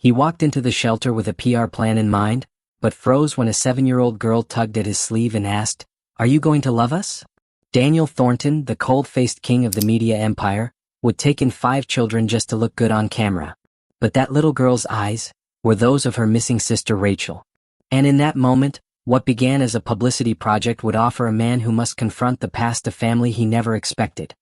He walked into the shelter with a PR plan in mind, but froze when a 7-year-old girl tugged at his sleeve and asked, "Are you going to love us?" Daniel Thornton, the cold-faced king of the media empire, would take in 5 children just to look good on camera. But that little girl's eyes were those of her missing sister Rachel. And in that moment, what began as a publicity project would offer a man who must confront the past a family he never expected.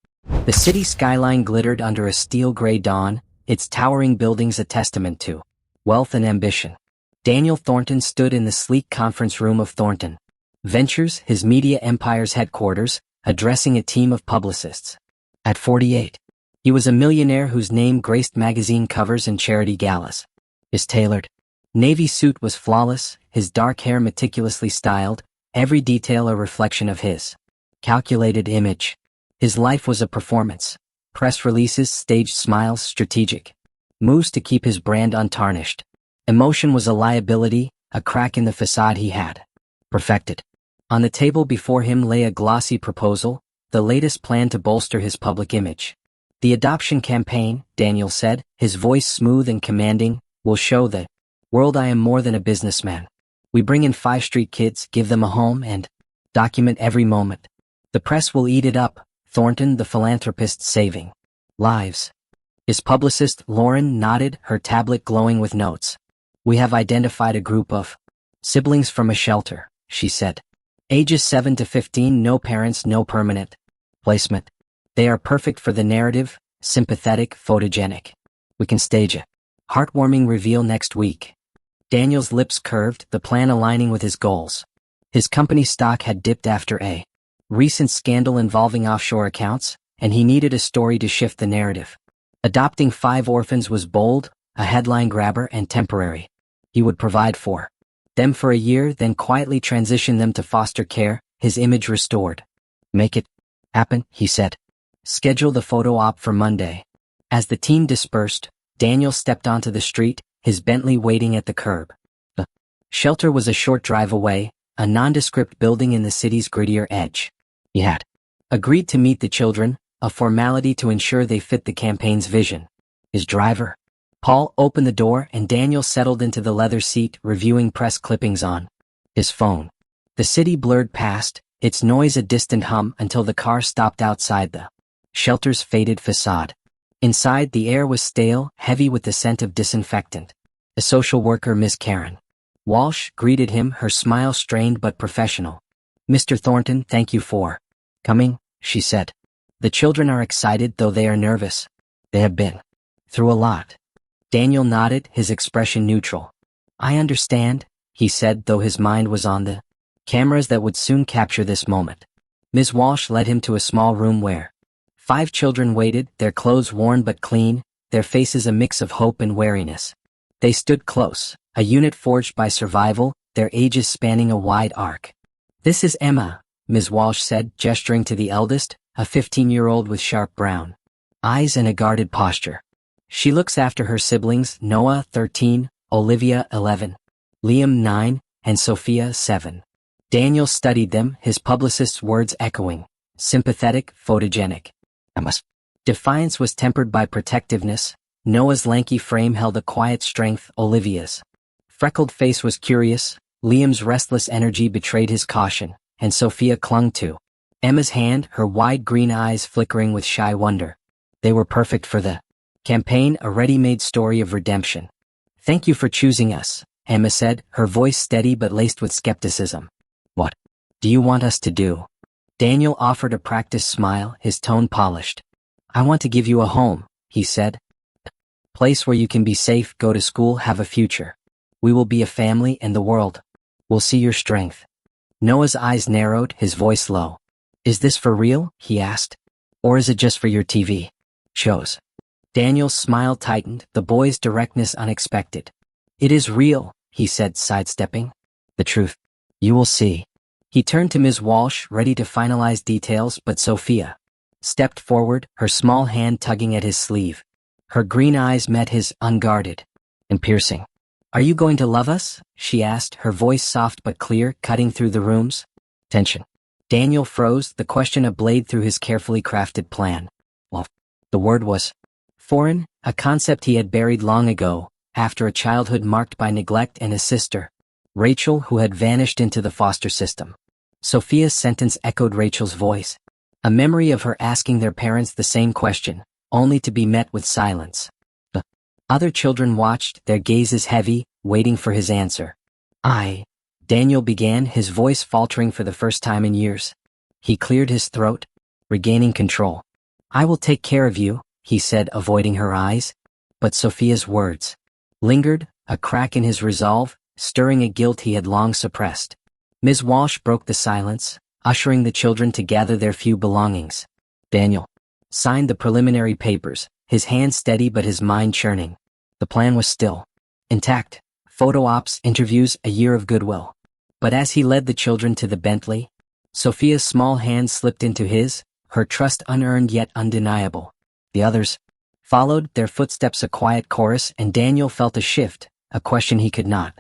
The city skyline glittered under a steel-gray dawn, its towering buildings a testament to wealth and ambition. Daniel Thornton stood in the sleek conference room of Thornton Ventures, his media empire's headquarters, addressing a team of publicists. At 48, he was a millionaire whose name graced magazine covers and charity galas. His tailored navy suit was flawless, his dark hair meticulously styled, every detail a reflection of his calculated image. His life was a performance. Press releases, staged smiles, strategic moves to keep his brand untarnished. Emotion was a liability, a crack in the facade he had perfected. On the table before him lay a glossy proposal, the latest plan to bolster his public image. The adoption campaign, Daniel said, his voice smooth and commanding, will show the world I am more than a businessman. We bring in 5 street kids, give them a home, and document every moment. The press will eat it up, Thornton the philanthropist saving lives. His publicist, Lauren, nodded, her tablet glowing with notes. We have identified a group of siblings from a shelter, she said. Ages 7 to 15, no parents, no permanent placement. They are perfect for the narrative, sympathetic, photogenic. We can stage a heartwarming reveal next week. Daniel's lips curved, the plan aligning with his goals. His company stock had dipped after a recent scandal involving offshore accounts, and he needed a story to shift the narrative. Adopting 5 orphans was bold, a headline grabber, and temporary. He would provide for them for a year, then quietly transition them to foster care, his image restored. Make it happen, he said. Schedule the photo op for Monday. As the team dispersed, Daniel stepped onto the street, his Bentley waiting at the curb. The shelter was a short drive away, a nondescript building in the city's grittier edge. He had agreed to meet the children, a formality to ensure they fit the campaign's vision. His driver, Paul, opened the door and Daniel settled into the leather seat, reviewing press clippings on his phone. The city blurred past, its noise a distant hum until the car stopped outside the shelter's faded facade. Inside, the air was stale, heavy with the scent of disinfectant. A social worker, Miss Karen Walsh, greeted him, her smile strained but professional. "Mr. Thornton, thank you for coming," she said. "The children are excited, though they are nervous. They have been through a lot." Daniel nodded, his expression neutral. "I understand," he said, though his mind was on the cameras that would soon capture this moment. Ms. Walsh led him to a small room where 5 children waited, their clothes worn but clean, their faces a mix of hope and wariness. They stood close, a unit forged by survival, their ages spanning a wide arc. "This is Emma," Ms. Walsh said, gesturing to the eldest, a 15-year-old with sharp brown eyes and a guarded posture. "She looks after her siblings, Noah, 13, Olivia, 11, Liam, 9, and Sophia, 7. Daniel studied them, his publicist's words echoing. Sympathetic, photogenic. Emma's defiance was tempered by protectiveness. Noah's lanky frame held a quiet strength. Olivia's freckled face was curious. Liam's restless energy betrayed his caution, and Sophia clung to Emma's hand, her wide green eyes flickering with shy wonder. They were perfect for the campaign, a ready-made story of redemption. "Thank you for choosing us," Emma said, her voice steady but laced with skepticism. "What do you want us to do?" Daniel offered a practiced smile, his tone polished. "I want to give you a home," he said. "A place where you can be safe, go to school, have a future. We will be a family, and the world will see your strength." Noah's eyes narrowed, his voice low. "Is this for real?" he asked. "Or is it just for your TV shows?" Daniel's smile tightened, the boy's directness unexpected. "It is real," he said, sidestepping. "The truth. You will see." He turned to Ms. Walsh, ready to finalize details, but Sophia stepped forward, her small hand tugging at his sleeve. Her green eyes met his, unguarded and piercing. "Are you going to love us?" she asked, her voice soft but clear, cutting through the room's tension. Daniel froze, the question a blade through his carefully crafted plan. Well, the word was foreign, a concept he had buried long ago, after a childhood marked by neglect, and a sister, Rachel, who had vanished into the foster system. Sophia's sentence echoed Rachel's voice, a memory of her asking their parents the same question, only to be met with silence. The other children watched, their gazes heavy, waiting for his answer. Daniel began, his voice faltering for the first time in years. He cleared his throat, regaining control. "I will take care of you," he said, avoiding her eyes. But Sophia's words lingered, a crack in his resolve, stirring a guilt he had long suppressed. Ms. Walsh broke the silence, ushering the children to gather their few belongings. Daniel signed the preliminary papers, his hand steady but his mind churning. The plan was still intact: photo ops, interviews, a year of goodwill. But as he led the children to the Bentley, Sophia's small hand slipped into his, her trust unearned yet undeniable. The others followed, their footsteps a quiet chorus, and Daniel felt a shift, a question he could not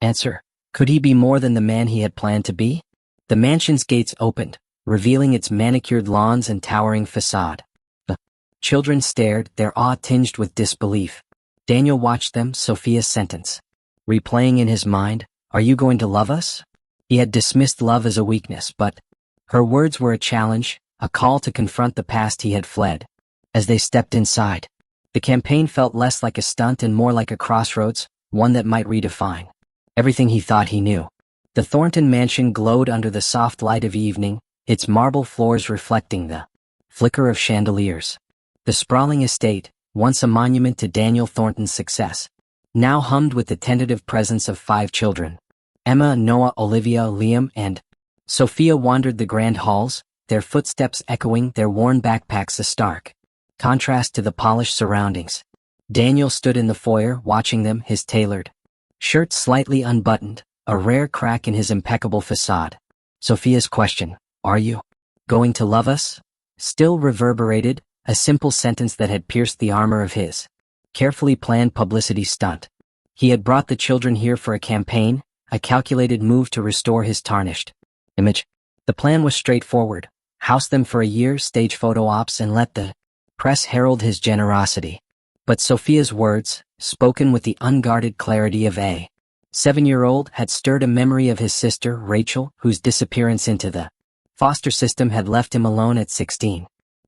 answer. Could he be more than the man he had planned to be? The mansion's gates opened, revealing its manicured lawns and towering facade. The children stared, their awe tinged with disbelief. Daniel watched them, Sophia's sentence replaying in his mind, "Are you going to love us?" He had dismissed love as a weakness, but her words were a challenge, a call to confront the past he had fled. As they stepped inside, the campaign felt less like a stunt and more like a crossroads, one that might redefine everything he thought he knew. The Thornton mansion glowed under the soft light of evening, its marble floors reflecting the flicker of chandeliers. The sprawling estate, once a monument to Daniel Thornton's success, now hummed with the tentative presence of 5 children. Emma, Noah, Olivia, Liam, and Sophia wandered the grand halls, their footsteps echoing, their worn backpacks a stark contrast to the polished surroundings. Daniel stood in the foyer, watching them, his tailored shirt slightly unbuttoned, a rare crack in his impeccable facade. Sophia's question, "Are you going to love us?" still reverberated, a simple sentence that had pierced the armor of his carefully planned publicity stunt. He had brought the children here for a campaign, a calculated move to restore his tarnished image. The plan was straightforward: house them for a year, stage photo ops, and let the press herald his generosity. But Sophia's words, spoken with the unguarded clarity of a 7-year-old, had stirred a memory of his sister, Rachel, whose disappearance into the foster system had left him alone at 16.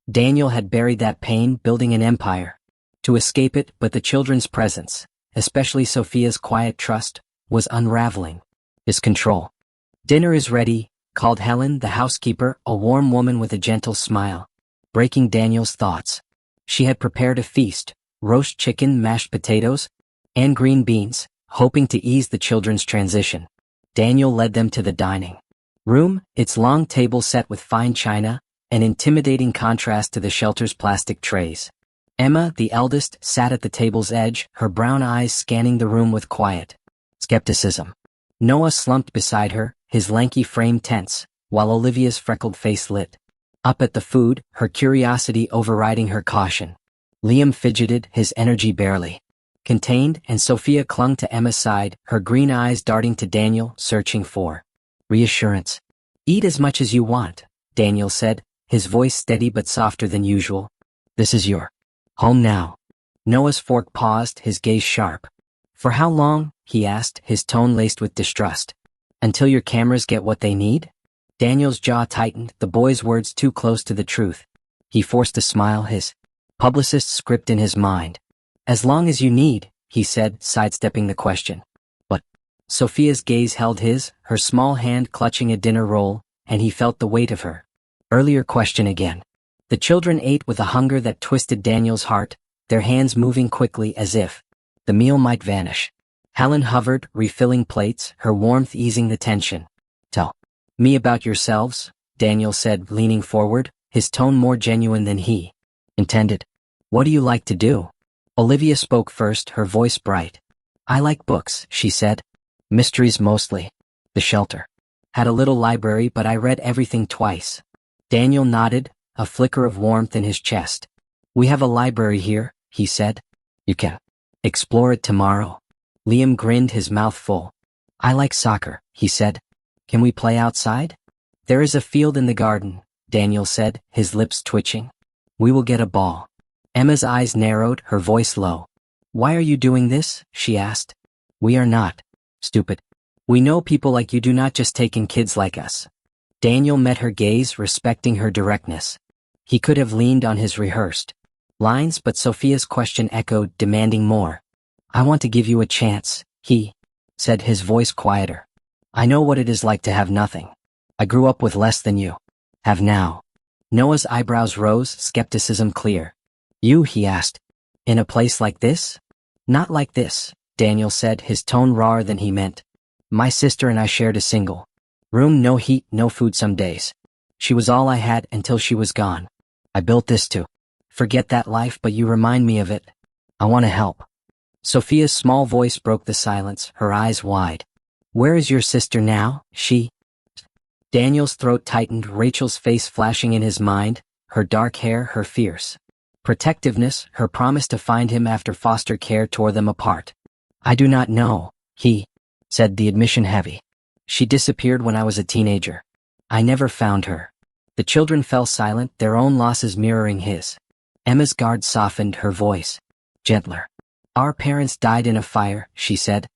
Daniel had buried that pain, building an empire to escape it, but the children's presence, especially Sophia's quiet trust, was unraveling his control. "Dinner is ready," called Helen, the housekeeper, a warm woman with a gentle smile, breaking Daniel's thoughts. She had prepared a feast: roast chicken, mashed potatoes, and green beans, hoping to ease the children's transition. Daniel led them to the dining room, its long table set with fine china, an intimidating contrast to the shelter's plastic trays. Emma, the eldest, sat at the table's edge, her brown eyes scanning the room with quiet skepticism. Noah slumped beside her, his lanky frame tense, while Olivia's freckled face lit up at the food, her curiosity overriding her caution. Liam fidgeted, his energy barely contained, and Sophia clung to Emma's side, her green eyes darting to Daniel, searching for reassurance. "Eat as much as you want," Daniel said, his voice steady but softer than usual. "This is your home now." Noah's fork paused, his gaze sharp. "For how long?" he asked, his tone laced with distrust. "Until your cameras get what they need?" Daniel's jaw tightened, the boy's words too close to the truth. He forced a smile, his publicist's script in his mind. "As long as you need," he said, sidestepping the question. "But?" Sophia's gaze held his, her small hand clutching a dinner roll, and he felt the weight of her earlier question again. The children ate with a hunger that twisted Daniel's heart, their hands moving quickly as if the meal might vanish. Helen hovered, refilling plates, her warmth easing the tension. "Tell me about yourselves," Daniel said, leaning forward, his tone more genuine than he intended. "What do you like to do?" Olivia spoke first, her voice bright. "I like books," she said. "Mysteries mostly. The shelter had a little library, but I read everything twice." Daniel nodded, a flicker of warmth in his chest. "We have a library here," he said. "You can explore it tomorrow." Liam grinned, his mouth full. "I like soccer," he said. "Can we play outside?" "There is a field in the garden," Daniel said, his lips twitching. "We will get a ball." Emma's eyes narrowed, her voice low. Why are you doing this? She asked. We are not stupid. We know people like you do not just take in kids like us. Daniel met her gaze, respecting her directness. He could have leaned on his rehearsed lines, but Sophia's question echoed, demanding more. I want to give you a chance, he said, his voice quieter. I know what it is like to have nothing. I grew up with less than you have now. Noah's eyebrows rose, skepticism clear. You, he asked, in a place like this? Not like this, Daniel said, his tone rawer than he meant. My sister and I shared a single room, no heat, no food some days. She was all I had until she was gone. I built this to forget that life, but you remind me of it. I want to help. Sophia's small voice broke the silence, her eyes wide. Where is your sister now? She. Daniel's throat tightened, Rachel's face flashing in his mind, her dark hair, her fierce protectiveness, her promise to find him after foster care tore them apart. I do not know, he said, the admission heavy. She disappeared when I was a teenager. I never found her. The children fell silent, their own losses mirroring his. Emma's guard softened, her voice gentler. Our parents died in a fire, she said.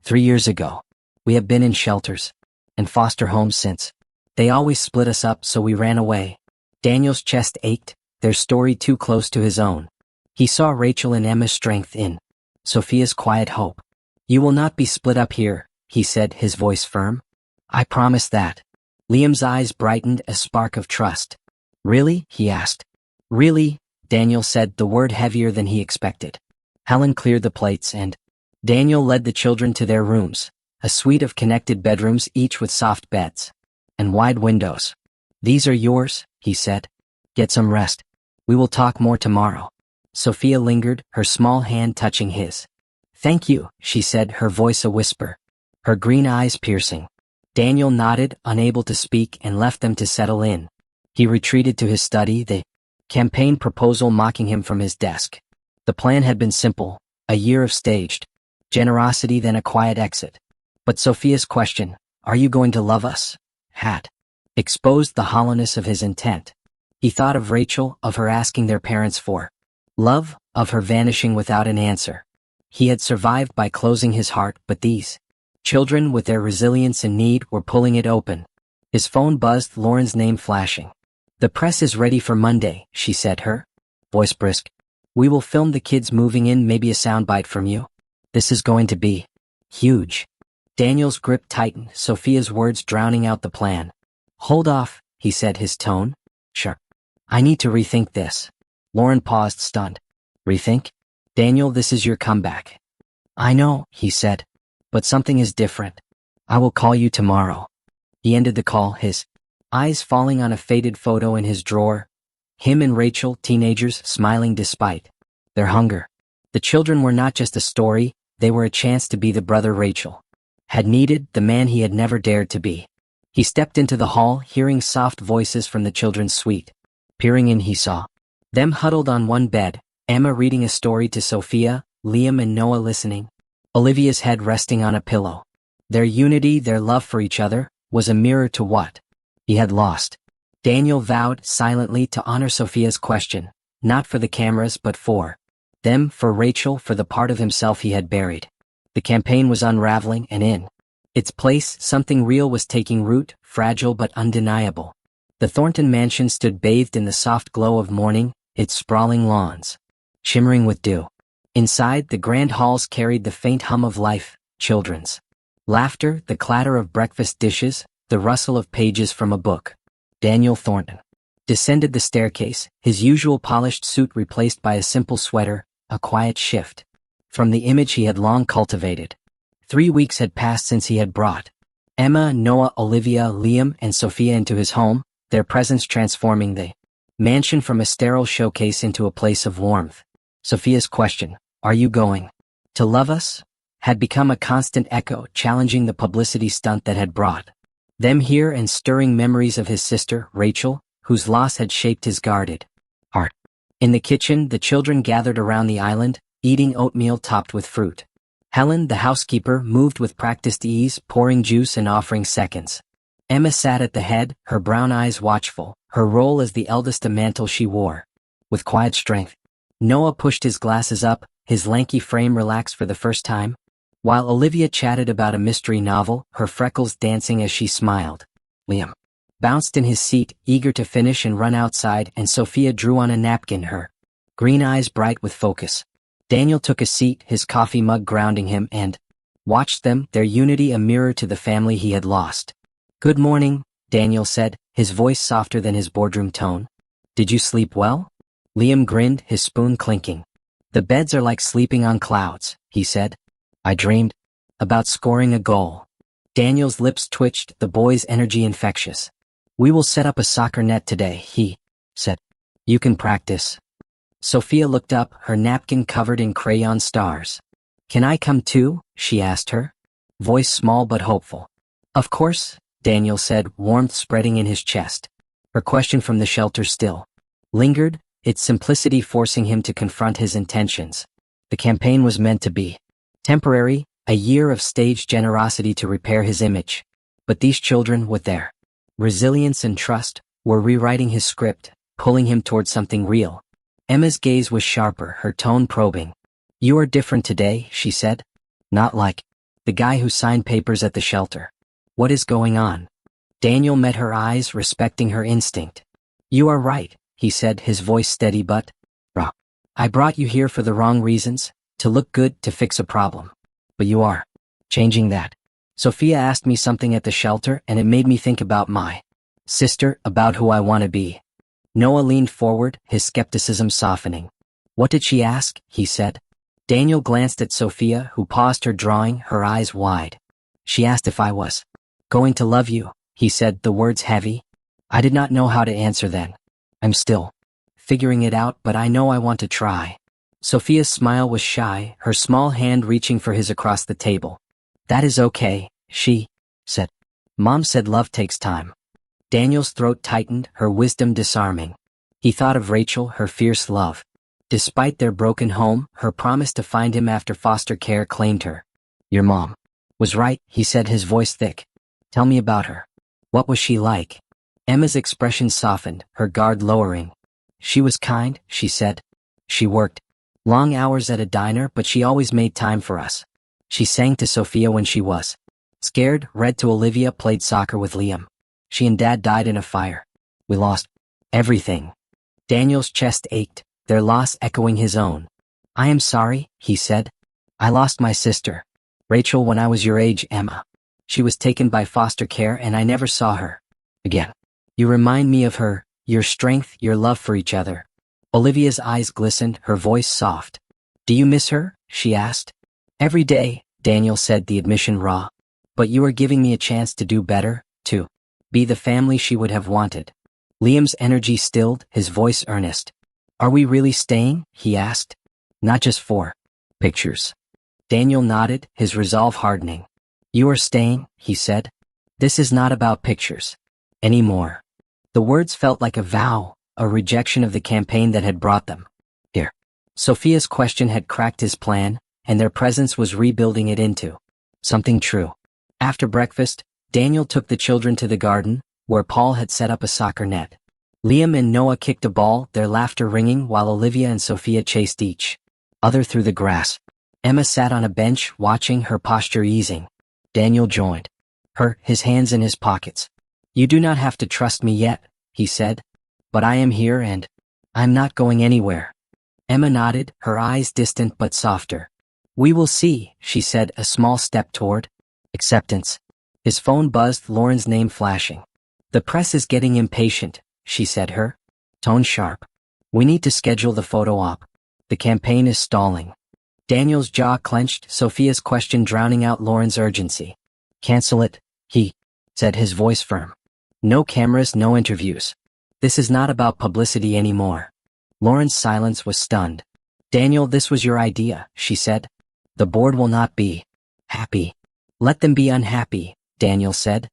3 years ago. We have been in shelters and foster homes since. They always split us up, so we ran away. Daniel's chest ached, their story too close to his own. He saw Rachel and Emma's strength in Sophia's quiet hope. You will not be split up here, he said, his voice firm. I promise that. Liam's eyes brightened, a spark of trust. Really? He asked. Really? Daniel said, the word heavier than he expected. Helen cleared the plates and Daniel led the children to their rooms, a suite of connected bedrooms, each with soft beds and wide windows. These are yours, he said. Get some rest. We will talk more tomorrow. Sophia lingered, her small hand touching his. Thank you, she said, her voice a whisper, her green eyes piercing. Daniel nodded, unable to speak, and left them to settle in. He retreated to his study, the campaign proposal mocking him from his desk. The plan had been simple, a year of staged generosity, then a quiet exit. But Sophia's question, are you going to love us? Had exposed the hollowness of his intent. He thought of Rachel, of her asking their parents for love, of her vanishing without an answer. He had survived by closing his heart, but these children, with their resilience and need, were pulling it open. His phone buzzed, Lauren's name flashing. The press is ready for Monday, she said, her voice brisk. We will film the kids moving in, maybe a soundbite from you. This is going to be huge. Daniel's grip tightened, Sophia's words drowning out the plan. Hold off, he said, his tone sharp. I need to rethink this. Lauren paused, stunned. Rethink? Daniel, this is your comeback. I know, he said, but something is different. I will call you tomorrow. He ended the call, his eyes falling on a faded photo in his drawer. Him and Rachel, teenagers, smiling despite their hunger. The children were not just a story, they were a chance to be the brother Rachel had needed, the man he had never dared to be. He stepped into the hall, hearing soft voices from the children's suite. Peering in, he saw them huddled on one bed, Emma reading a story to Sophia, Liam and Noah listening, Olivia's head resting on a pillow. Their unity, their love for each other, was a mirror to what he had lost. Daniel vowed silently to honor Sophia's question, not for the cameras but for them, for Rachel, for the part of himself he had buried. The campaign was unraveling, and in its place, something real was taking root, fragile but undeniable. The Thornton mansion stood bathed in the soft glow of morning, its sprawling lawns shimmering with dew. Inside, the grand halls carried the faint hum of life, children's laughter, the clatter of breakfast dishes, the rustle of pages from a book. Daniel Thornton descended the staircase, his usual polished suit replaced by a simple sweater, a quiet shift from the image he had long cultivated. 3 weeks had passed since he had brought Emma, Noah, Olivia, Liam, and Sophia into his home, their presence transforming the mansion from a sterile showcase into a place of warmth. Sophia's question, are you going to love us? Had become a constant echo, challenging the publicity stunt that had brought them here and stirring memories of his sister, Rachel, whose loss had shaped his guarded heart. In the kitchen, the children gathered around the island, eating oatmeal topped with fruit. Helen, the housekeeper, moved with practiced ease, pouring juice and offering seconds. Emma sat at the head, her brown eyes watchful, her role as the eldest a mantle she wore with quiet strength. Noah pushed his glasses up, his lanky frame relaxed for the first time. While Olivia chatted about a mystery novel, her freckles dancing as she smiled. Liam bounced in his seat, eager to finish and run outside, and Sophia drew on a napkin, her green eyes bright with focus. Daniel took a seat, his coffee mug grounding him, and watched them, their unity a mirror to the family he had lost. "Good morning," Daniel said, his voice softer than his boardroom tone. "Did you sleep well?" Liam grinned, his spoon clinking. "The beds are like sleeping on clouds," he said. "I dreamed about scoring a goal." Daniel's lips twitched, the boy's energy infectious. "We will set up a soccer net today," he said. "You can practice." Sophia looked up, her napkin covered in crayon stars. "Can I come too?" she asked her, voice small but hopeful. "Of course," Daniel said, warmth spreading in his chest. Her question from the shelter still lingered, its simplicity forcing him to confront his intentions. The campaign was meant to be temporary, a year of staged generosity to repair his image. But these children, with their resilience and trust, were rewriting his script, pulling him toward something real. Emma's gaze was sharper, her tone probing. "You are different today," she said. "Not like the guy who signed papers at the shelter. What is going on?" Daniel met her eyes, respecting her instinct. "You are right," he said, his voice steady but raw. "I brought you here for the wrong reasons, to look good, to fix a problem. But you are changing that. Sophia asked me something at the shelter, and it made me think about my sister, about who I want to be." Noah leaned forward, his skepticism softening. "What did she ask?" he said. Daniel glanced at Sophia, who paused her drawing, her eyes wide. "She asked if I was going to love you," he said, the words heavy. "I did not know how to answer then. I'm still figuring it out, but I know I want to try." Sophia's smile was shy, her small hand reaching for his across the table. "That is okay," she said. "Mom said love takes time." Daniel's throat tightened, her wisdom disarming. He thought of Rachel, her fierce love. Despite their broken home, her promise to find him after foster care claimed her. "Your mom was right," he said, his voice thick. "Tell me about her. What was she like?" Emma's expression softened, her guard lowering. "She was kind," she said. "She worked long hours at a diner, but she always made time for us. She sang to Sophia when she was scared, read to Olivia, played soccer with Liam. She and Dad died in a fire. We lost everything." Daniel's chest ached, their loss echoing his own. "I am sorry," he said. "I lost my sister, Rachel, when I was your age, Emma. She was taken by foster care and I never saw her again. You remind me of her, your strength, your love for each other." Olivia's eyes glistened, her voice soft. "Do you miss her?" she asked. "Every day," Daniel said, the admission raw. "But you are giving me a chance to do better, to be the family she would have wanted." Liam's energy stilled, his voice earnest. "Are we really staying?" he asked. "Not just for pictures." Daniel nodded, his resolve hardening. "You are staying," he said. "This is not about pictures anymore." The words felt like a vow, a rejection of the campaign that had brought them here. Sophia's question had cracked his plan, and their presence was rebuilding it into something true. After breakfast, Daniel took the children to the garden, where Paul had set up a soccer net. Liam and Noah kicked a ball, their laughter ringing, while Olivia and Sophia chased each other through the grass. Emma sat on a bench, watching, her posture easing. Daniel joined her, his hands in his pockets. "You do not have to trust me yet," he said. "But I am here and I'm not going anywhere." Emma nodded, her eyes distant but softer. "We will see," she said, a small step toward acceptance. His phone buzzed, Lauren's name flashing. "The press is getting impatient," she said, her tone sharp. "We need to schedule the photo op. The campaign is stalling." Daniel's jaw clenched, Sophia's question drowning out Lauren's urgency. "Cancel it," he said, his voice firm. "No cameras, no interviews. This is not about publicity anymore." Lauren's silence was stunned. "Daniel, this was your idea," she said. "The board will not be happy." "Let them be unhappy," Daniel said.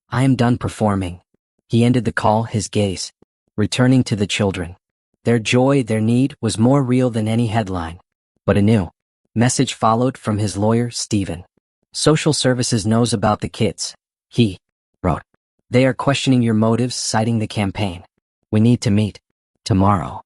"I am done performing." He ended the call, his gaze returning to the children. Their joy, their need, was more real than any headline. But a new message followed from his lawyer, Stephen. "Social Services knows about the kids," he wrote. "They are questioning your motives, citing the campaign. We need to meet tomorrow."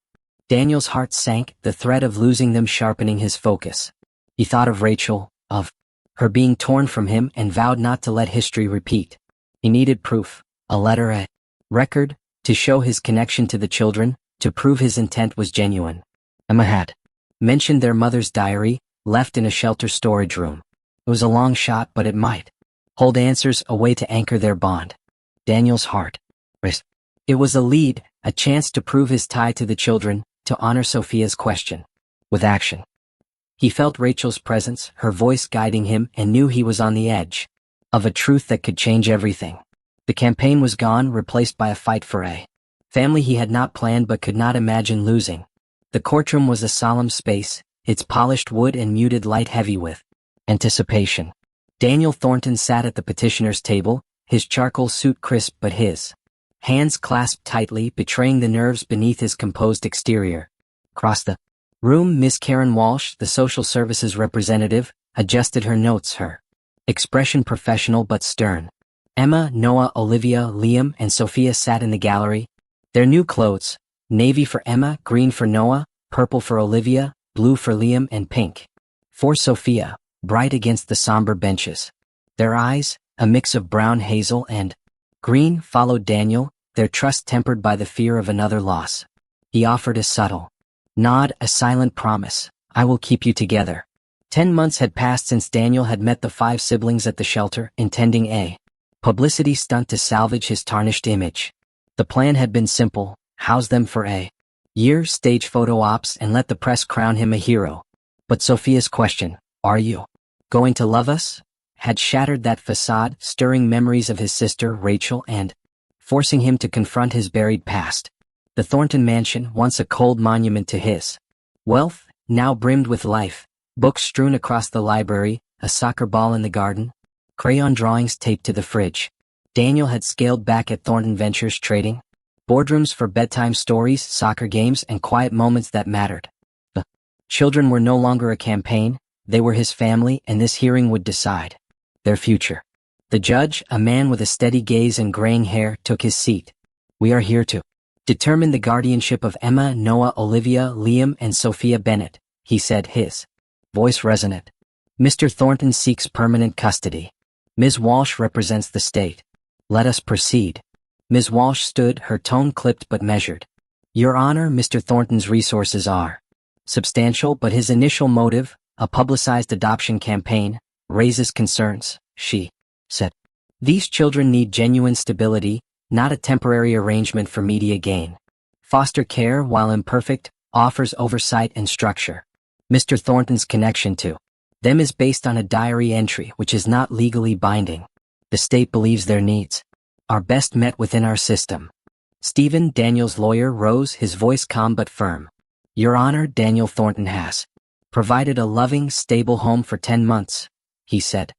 Daniel's heart sank, the threat of losing them sharpening his focus. He thought of Rachel, of her being torn from him, and vowed not to let history repeat. He needed proof, a letter, a record, to show his connection to the children, to prove his intent was genuine. Emma had mentioned their mother's diary, left in a shelter storage room. It was a long shot, but it might hold answers, a way to anchor their bond. Daniel's heart raced. It was a lead, a chance to prove his tie to the children, to honor Sophia's question with action. He felt Rachel's presence, her voice guiding him, and knew he was on the edge of a truth that could change everything. The campaign was gone, replaced by a fight for a family he had not planned but could not imagine losing. The courtroom was a solemn space, its polished wood and muted light heavy with anticipation. Daniel Thornton sat at the petitioner's table, his charcoal suit crisp but his hands clasped tightly, betraying the nerves beneath his composed exterior. Across the room, Miss Karen Walsh, the social services representative, adjusted her notes, her expression professional but stern. Emma, Noah, Olivia, Liam, and Sophia sat in the gallery. Their new clothes, navy for Emma, green for Noah, purple for Olivia, blue for Liam, and pink for Sophia, bright against the somber benches. Their eyes, a mix of brown, hazel, and green, followed Daniel, their trust tempered by the fear of another loss. He offered a subtle nod, a silent promise. I will keep you together. 10 months had passed since Daniel had met the 5 siblings at the shelter, intending a publicity stunt to salvage his tarnished image. The plan had been simple: house them for a year, stage photo ops, and let the press crown him a hero. But Sophia's question, "Are you going to love us?" had shattered that facade, stirring memories of his sister Rachel and forcing him to confront his buried past. The Thornton mansion, once a cold monument to his wealth, now brimmed with life. Books strewn across the library, a soccer ball in the garden, crayon drawings taped to the fridge. Daniel had scaled back at Thornton Ventures trading, boardrooms for bedtime stories, soccer games, and quiet moments that mattered. The children were no longer a campaign, they were his family, and this hearing would decide their future. The judge, a man with a steady gaze and graying hair, took his seat. "We are here to determine the guardianship of Emma, Noah, Olivia, Liam, and Sophia Bennett," he said, his voice resonant. "Mr. Thornton seeks permanent custody. Ms. Walsh represents the state. Let us proceed." Ms. Walsh stood, her tone clipped but measured. "Your Honor, Mr. Thornton's resources are substantial, but his initial motive, a publicized adoption campaign, raises concerns," she said. "These children need genuine stability, not a temporary arrangement for media gain. Foster care, while imperfect, offers oversight and structure. Mr. Thornton's connection to them is based on a diary entry which is not legally binding. The state believes their needs are best met within our system." Stephen, Daniel's lawyer, rose, his voice calm but firm. "Your Honor, Daniel Thornton has provided a loving, stable home for 10 months, he said.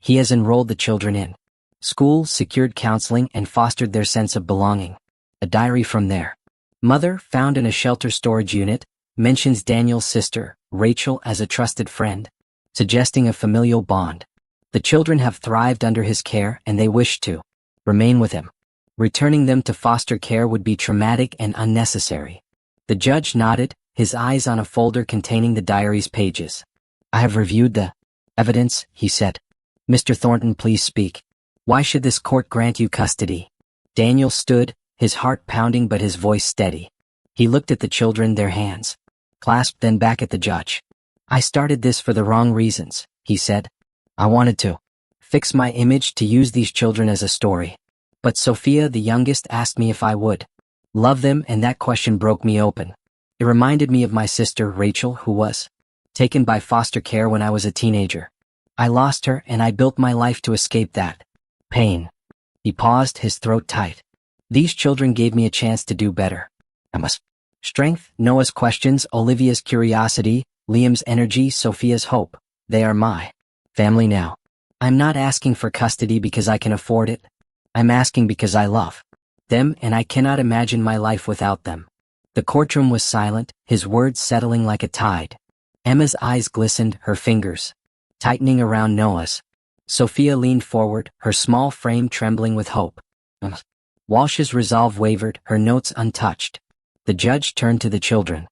He has enrolled the children in school, secured counseling, and fostered their sense of belonging. A diary from their mother, found in a shelter storage unit, mentions Daniel's sister, Rachel, as a trusted friend, suggesting a familial bond. The children have thrived under his care, and they wish to remain with him. Returning them to foster care would be traumatic and unnecessary." The judge nodded, his eyes on a folder containing the diary's pages. "I have reviewed the evidence," he said. "Mr. Thornton, please speak. Why should this court grant you custody?" Daniel stood, his heart pounding but his voice steady. He looked at the children, their hands clasped, then back at the judge. "I started this for the wrong reasons," he said. "I wanted to fix my image, to use these children as a story. But Sophia, the youngest, asked me if I would love them, and that question broke me open. It reminded me of my sister, Rachel, who was taken by foster care when I was a teenager. I lost her, and I built my life to escape that pain." He paused, his throat tight. "These children gave me a chance to do better. Emma's strength, Noah's questions, Olivia's curiosity, Liam's energy, Sophia's hope. They are my family now. I'm not asking for custody because I can afford it. I'm asking because I love them, and I cannot imagine my life without them." The courtroom was silent, his words settling like a tide. Emma's eyes glistened, her fingers tightening around Noah's. Sophia leaned forward, her small frame trembling with hope. Walsh's resolve wavered, her notes untouched. The judge turned to the children.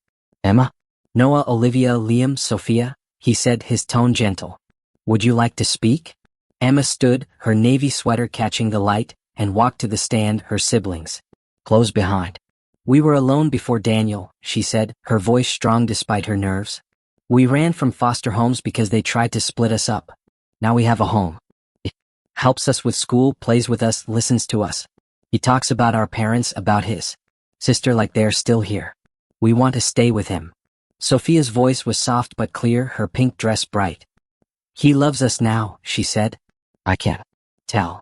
Emma? Noah, Olivia, Liam, Sophia, he said, his tone gentle. Would you like to speak? Emma stood, her navy sweater catching the light, and walked to the stand, her siblings close behind. We were alone before Daniel, she said, her voice strong despite her nerves. We ran from foster homes because they tried to split us up. Now we have a home. It helps us with school, plays with us, listens to us. He talks about our parents, about his sister like they're still here. We want to stay with him. Sophia's voice was soft but clear, her pink dress bright. He loves us now, she said. I can tell.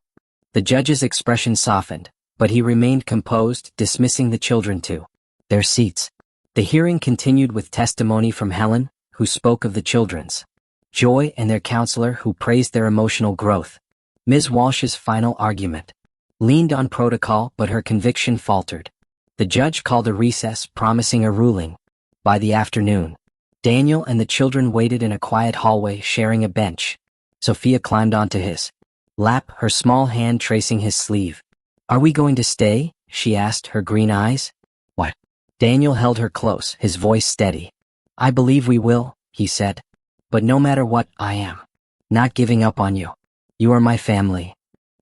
The judge's expression softened, but he remained composed, dismissing the children to their seats. The hearing continued with testimony from Helen, who spoke of the children's joy, and their counselor, who praised their emotional growth. Ms. Walsh's final argument leaned on protocol, but her conviction faltered. The judge called a recess, promising a ruling by the afternoon. Daniel and the children waited in a quiet hallway, sharing a bench. Sophia climbed onto his lap, her small hand tracing his sleeve. Are we going to stay? She asked, her green eyes. What? Daniel held her close, his voice steady. I believe we will, he said. But no matter what, I am not giving up on you. You are my family.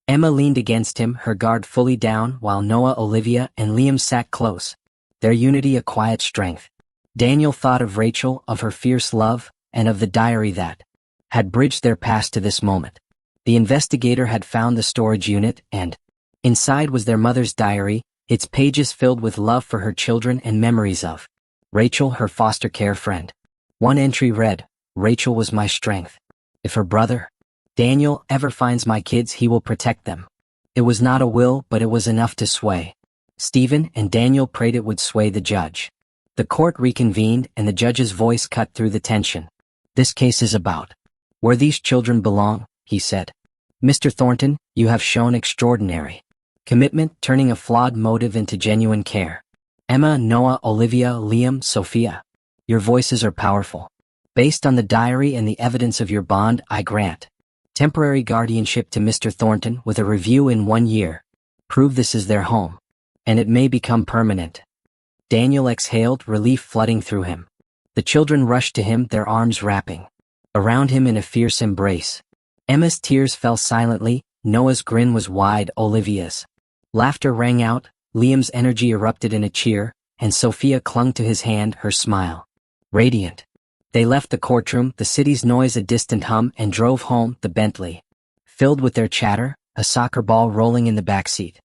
Emma leaned against him, her guard fully down, while Noah, Olivia, and Liam sat close, their unity a quiet strength. Daniel thought of Rachel, of her fierce love, and of the diary that had bridged their past to this moment. The investigator had found the storage unit, and inside was their mother's diary, its pages filled with love for her children and memories of Rachel, her foster care friend. One entry read, Rachel was my strength. If her brother, Daniel, ever finds my kids, he will protect them. It was not a will, but it was enough to sway Stephen, and Daniel prayed it would sway the judge. The court reconvened, and the judge's voice cut through the tension. This case is about where these children belong, he said. Mr. Thornton, you have shown extraordinary commitment, turning a flawed motive into genuine care. Emma, Noah, Olivia, Liam, Sophia, your voices are powerful. Based on the diary and the evidence of your bond, I grant temporary guardianship to Mr. Thornton with a review in 1 year. Prove this is their home, and it may become permanent. Daniel exhaled, relief flooding through him. The children rushed to him, their arms wrapping around him in a fierce embrace. Emma's tears fell silently, Noah's grin was wide, Olivia's laughter rang out, Liam's energy erupted in a cheer, and Sophia clung to his hand, her smile radiant. They left the courtroom, the city's noise a distant hum, and drove home, the Bentley filled with their chatter, a soccer ball rolling in the backseat.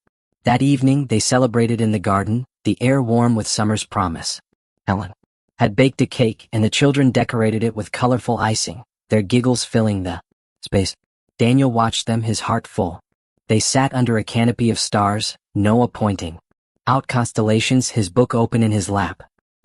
That evening they celebrated in the garden, the air warm with summer's promise. Helen had baked a cake, and the children decorated it with colorful icing, their giggles filling the space. Daniel watched them, his heart full. They sat under a canopy of stars, Noah pointing out constellations, his book open in his lap.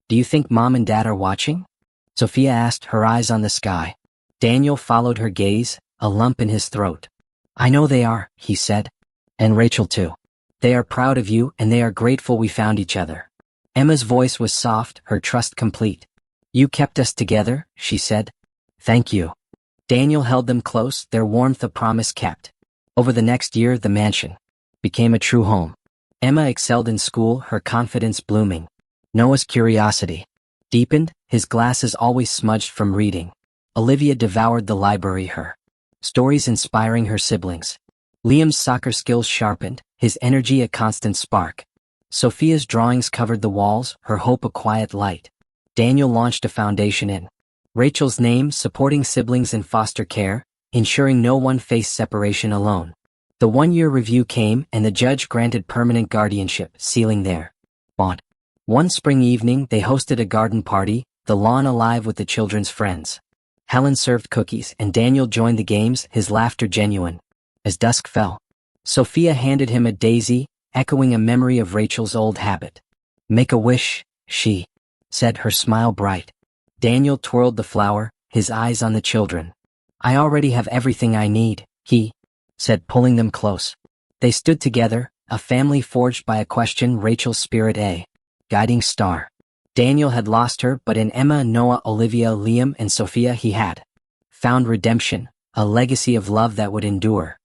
Do you think Mom and Dad are watching? Sophia asked, her eyes on the sky. Daniel followed her gaze, a lump in his throat. I know they are, he said. And Rachel too. They are proud of you, and they are grateful we found each other. Emma's voice was soft, her trust complete. You kept us together, she said. Thank you. Daniel held them close, their warmth a promise kept. Over the next year, the mansion became a true home. Emma excelled in school, her confidence blooming. Noah's curiosity deepened, his glasses always smudged from reading. Olivia devoured the library, her stories inspiring her siblings. Liam's soccer skills sharpened, his energy a constant spark. Sophia's drawings covered the walls, her hope a quiet light. Daniel launched a foundation in Rachel's name, supporting siblings in foster care, ensuring no one faced separation alone. The 1-year review came, and the judge granted permanent guardianship, sealing their bond. One spring evening, they hosted a garden party, the lawn alive with the children's friends. Helen served cookies, and Daniel joined the games, his laughter genuine. As dusk fell, Sophia handed him a daisy, echoing a memory of Rachel's old habit. Make a wish, she said, her smile bright. Daniel twirled the flower, his eyes on the children. I already have everything I need, he said, pulling them close. They stood together, a family forged by a question, Rachel's spirit a guiding star. Daniel had lost her, but in Emma, Noah, Olivia, Liam, and Sophia he had found redemption, a legacy of love that would endure.